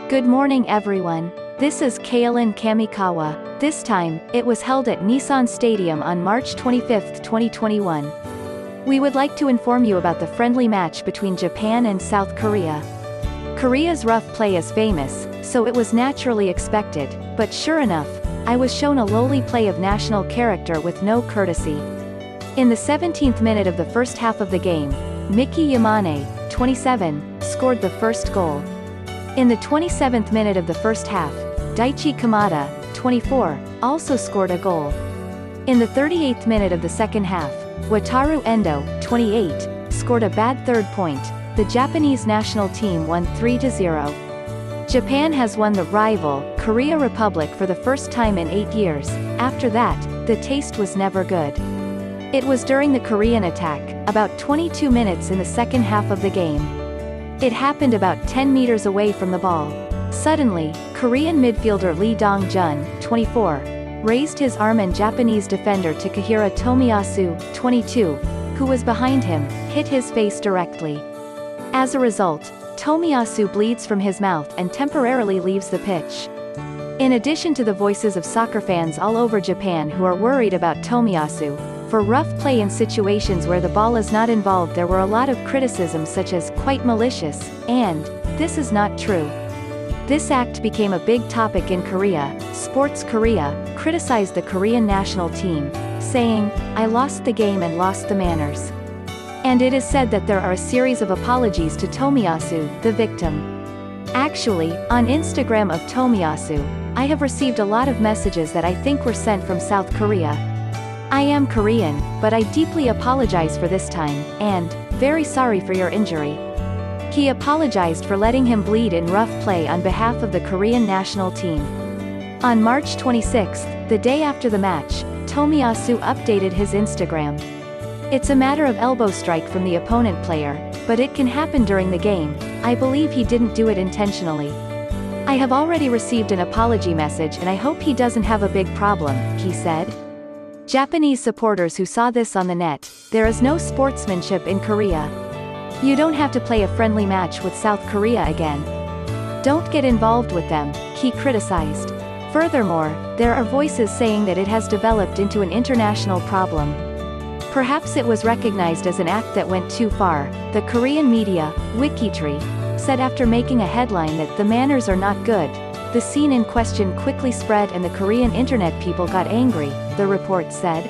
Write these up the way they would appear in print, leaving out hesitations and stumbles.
Good morning everyone. This is Kailin Kamikawa. This time, it was held at Nissan Stadium on March 25, 2021. We would like to inform you about the friendly match between Japan and South Korea. Korea's rough play is famous, so it was naturally expected, but sure enough, I was shown a lowly play of national character with no courtesy. In the 17th minute of the first half of the game, Miki Yamane, 27, scored the first goal. In the 27th minute of the first half, Daichi Kamada, 24, also scored a goal. In the 38th minute of the second half, Wataru Endo, 28, scored a bad third point. The Japanese national team won 3-0. Japan has won the rival, Korea Republic for the first time in 8 years. After that, the taste was never good. It was during the Korean attack, about 22 minutes in the second half of the game. It happened about 10 meters away from the ball. Suddenly, Korean midfielder Lee Dong-jun, 24, raised his arm and Japanese defender Takahira Tomiyasu, 22, who was behind him, hit his face directly. As a result, Tomiyasu bleeds from his mouth and temporarily leaves the pitch. In addition to the voices of soccer fans all over Japan who are worried about Tomiyasu, for rough play in situations where the ball is not involved, there were a lot of criticisms such as quite malicious, and this is not true. This act became a big topic in Korea. Sports Korea criticized the Korean national team, saying, "I lost the game and lost the manners." And it is said that there are a series of apologies to Tomiyasu, the victim. Actually, on Instagram of Tomiyasu, I have received a lot of messages that I think were sent from South Korea. I am Korean, but I deeply apologize for this time, and, very sorry for your injury. He apologized for letting him bleed in rough play on behalf of the Korean national team. On March 26, the day after the match, Tomiyasu updated his Instagram. "It's a matter of elbow strike from the opponent player, but it can happen during the game. I believe he didn't do it intentionally. I have already received an apology message and I hope he doesn't have a big problem," he said. Japanese supporters who saw this on the net, "There is no sportsmanship in Korea. You don't have to play a friendly match with South Korea again. Don't get involved with them," he criticized. Furthermore, there are voices saying that it has developed into an international problem. Perhaps it was recognized as an act that went too far, the Korean media, Wikitree, said after making a headline that the manners are not good. The scene in question quickly spread and the Korean internet people got angry, the report said.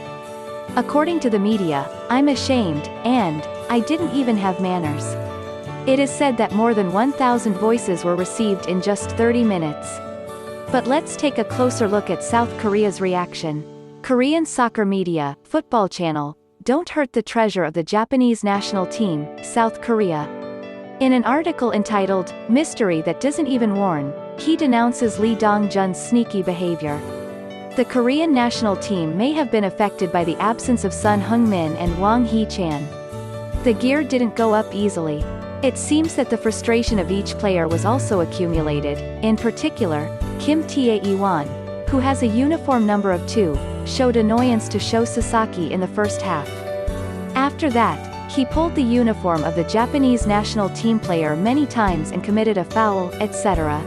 According to the media, "I'm ashamed, and I didn't even have manners." It is said that more than 1,000 voices were received in just 30 minutes. But let's take a closer look at South Korea's reaction. Korean soccer media, Football Channel, "Don't hurt the treasure of the Japanese national team, South Korea." In an article entitled, "Mystery That Doesn't Even Warn," he denounces Lee Dong-jun's sneaky behavior. The Korean national team may have been affected by the absence of Son Heung-min and Wang Hee-chan. The gear didn't go up easily. It seems that the frustration of each player was also accumulated. In particular, Kim Tae-won, who has a uniform number of 2, showed annoyance to Sho Sasaki in the first half. After that, he pulled the uniform of the Japanese national team player many times and committed a foul, etc.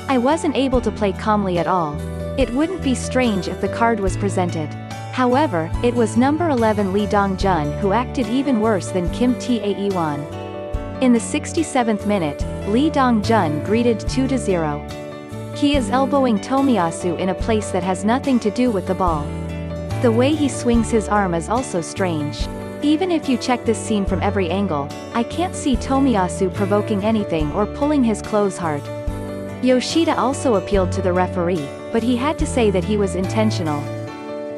"I wasn't able to play calmly at all. It wouldn't be strange if the card was presented. However, it was number 11 Lee Dong-jun who acted even worse than Kim Tae-won. In the 67th minute, Lee Dong-jun greeted 2-0. He is elbowing Tomiyasu in a place that has nothing to do with the ball. The way he swings his arm is also strange. Even if you check this scene from every angle, I can't see Tomiyasu provoking anything or pulling his clothes hard." Yoshida also appealed to the referee, but he had to say that he was intentional.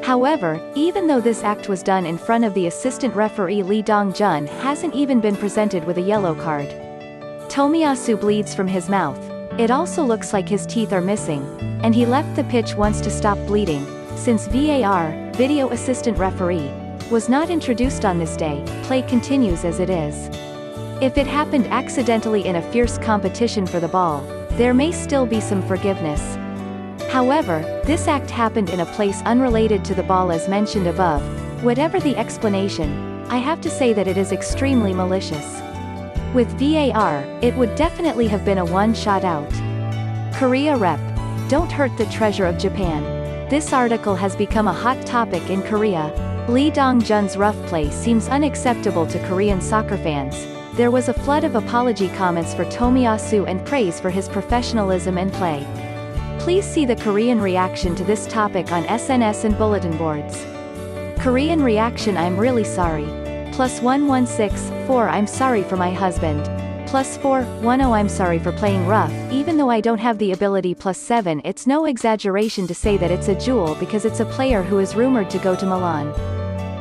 However, even though this act was done in front of the assistant referee, Lee Dong-jun hasn't even been presented with a yellow card. Tomiyasu bleeds from his mouth. It also looks like his teeth are missing, and he left the pitch once to stop bleeding. Since VAR, video assistant referee, was not introduced on this day, play continues as it is. If it happened accidentally in a fierce competition for the ball, there may still be some forgiveness. However, this act happened in a place unrelated to the ball as mentioned above. Whatever the explanation, I have to say that it is extremely malicious. With VAR, it would definitely have been a one-shot out. Korea rep. Don't hurt the treasure of Japan. This article has become a hot topic in Korea. Lee Dong-jun's rough play seems unacceptable to Korean soccer fans. There was a flood of apology comments for Tomiyasu and praise for his professionalism and play. Please see the Korean reaction to this topic on SNS and bulletin boards. Korean reaction: I'm really sorry. +1164 I'm sorry for my husband. +410 I'm sorry for playing rough, even though I don't have the ability. +7 It's no exaggeration to say that it's a jewel because it's a player who is rumored to go to Milan.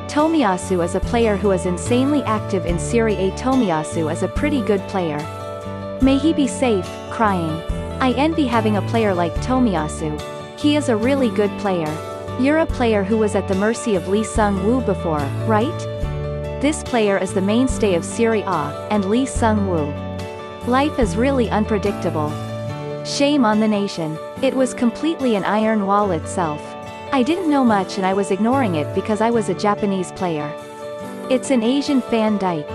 Tomiyasu is a player who is insanely active in Serie A. Tomiyasu is a pretty good player. May he be safe. Crying. I envy having a player like Tomiyasu. He is a really good player. You're a player who was at the mercy of Lee Sung-woo before, right? This player is the mainstay of Serie A, and Lee Sung-woo. Life is really unpredictable. Shame on the nation. It was completely an iron wall itself. I didn't know much and I was ignoring it because I was a Japanese player. It's an Asian Van Dijk.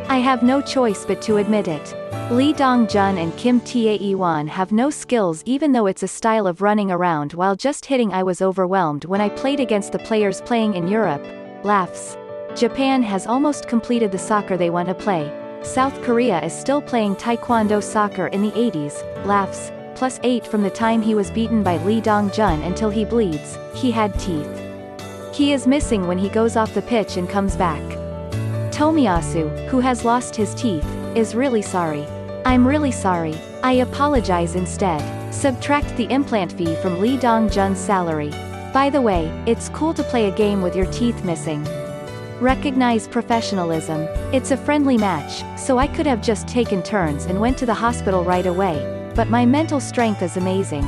I have no choice but to admit it. Lee Dong-jun and Kim Tae-won have no skills, even though it's a style of running around while just hitting. I was overwhelmed when I played against the players playing in Europe. Laughs. Japan has almost completed the soccer they want to play. South Korea is still playing taekwondo soccer in the 80s. Laughs. +8 from the time he was beaten by Lee Dong-jun until he bleeds, he had teeth. He is missing when he goes off the pitch and comes back. Tomiyasu, who has lost his teeth, is really sorry. I'm really sorry. I apologize instead. Subtract the implant fee from Lee Dong-jun's salary. By the way, it's cool to play a game with your teeth missing. Recognize professionalism. It's a friendly match, so I could have just taken turns and went to the hospital right away. But my mental strength is amazing.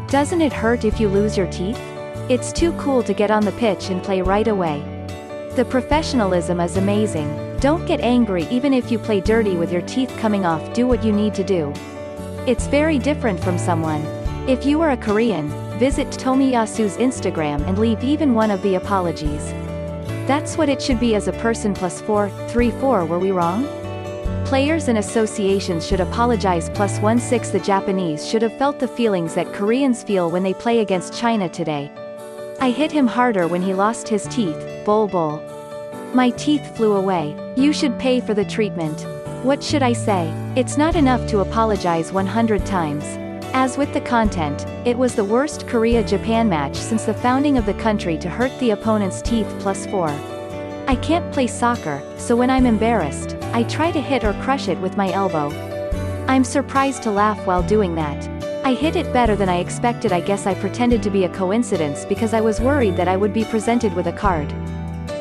Doesn't it hurt if you lose your teeth? It's too cool to get on the pitch and play right away. The professionalism is amazing. Don't get angry even if you play dirty with your teeth coming off. Do what you need to do. It's very different from someone. If you are a Korean, visit Tomiyasu's Instagram and leave even one of the apologies. That's what it should be as a person. +434 Were we wrong? Players and associations should apologize. +16 The Japanese should have felt the feelings that Koreans feel when they play against China today. I hit him harder when he lost his teeth. Bol. My teeth flew away. You should pay for the treatment. What should I say? It's not enough to apologize 100 times. As with the content, it was the worst Korea-Japan match since the founding of the country to hurt the opponent's teeth. +4. I can't play soccer, so when I'm embarrassed, I try to hit or crush it with my elbow. I'm surprised to laugh while doing that. I hit it better than I expected. I guess I pretended to be a coincidence because I was worried that I would be presented with a card.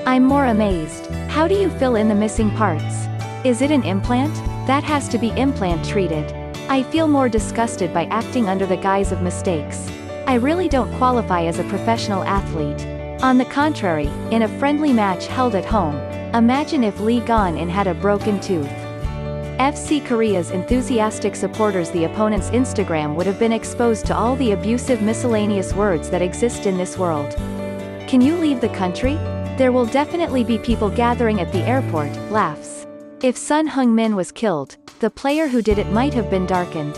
I'm more amazed. How do you fill in the missing parts? Is it an implant? That has to be implant treated. I feel more disgusted by acting under the guise of mistakes. I really don't qualify as a professional athlete. On the contrary, in a friendly match held at home, imagine if Lee Gon-in had a broken tooth. FC Korea's enthusiastic supporters. The opponent's Instagram would have been exposed to all the abusive miscellaneous words that exist in this world. Can you leave the country? There will definitely be people gathering at the airport. Laughs. If Son Heung-min was killed, the player who did it might have been darkened.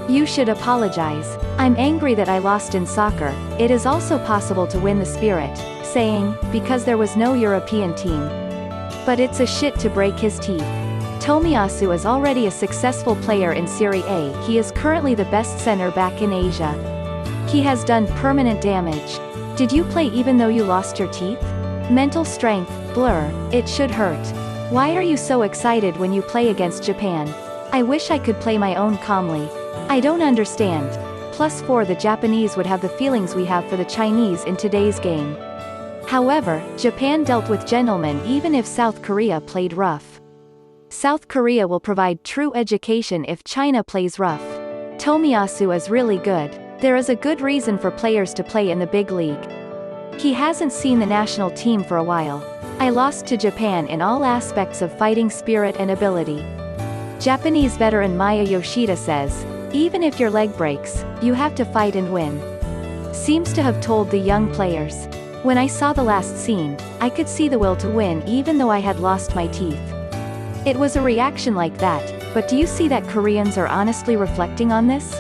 You should apologize. I'm angry that I lost in soccer. It is also possible to win the spirit, saying, because there was no European team. But it's a shit to break his teeth. Tomiyasu is already a successful player in Serie A. He is currently the best center back in Asia. He has done permanent damage. Did you play even though you lost your teeth? Mental strength, blur, it should hurt. Why are you so excited when you play against Japan? I wish I could play my own calmly. I don't understand. +4 The Japanese would have the feelings we have for the Chinese in today's game. However, Japan dealt with gentlemen even if South Korea played rough. South Korea will provide true education if China plays rough. Tomiyasu is really good. There is a good reason for players to play in the big league. He hasn't seen the national team for a while. I lost to Japan in all aspects of fighting spirit and ability. Japanese veteran Maya Yoshida says, even if your leg breaks, you have to fight and win. Seems to have told the young players. When I saw the last scene, I could see the will to win even though I had lost my teeth. It was a reaction like that, but do you see that Koreans are honestly reflecting on this?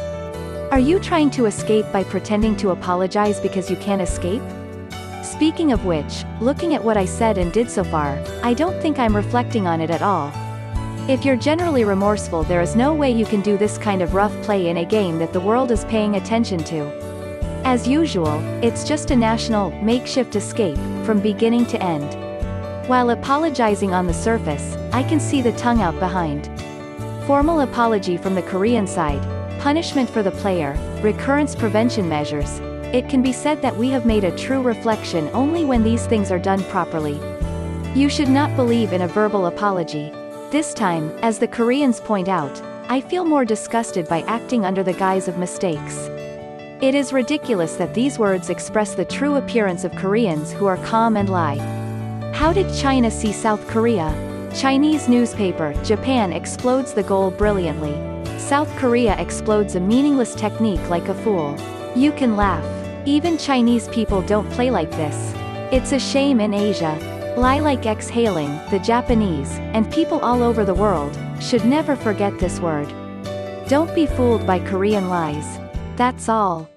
Are you trying to escape by pretending to apologize because you can't escape? Speaking of which, looking at what I said and did so far, I don't think I'm reflecting on it at all. If you're generally remorseful, there is no way you can do this kind of rough play in a game that the world is paying attention to. As usual, it's just a national, makeshift escape, from beginning to end. While apologizing on the surface, I can see the tongue out behind. Formal apology from the Korean side, punishment for the player, recurrence prevention measures. It can be said that we have made a true reflection only when these things are done properly. You should not believe in a verbal apology. This time, as the Koreans point out, I feel more disgusted by acting under the guise of mistakes. It is ridiculous that these words express the true appearance of Koreans who are calm and lie. How did China see South Korea? Chinese newspaper, Japan explodes the goal brilliantly. South Korea explodes a meaningless technique like a fool. You can laugh. Even Chinese people don't play like this. It's a shame in Asia. Lie like exhaling, the Japanese, and people all over the world, should never forget this word. Don't be fooled by Korean lies. That's all.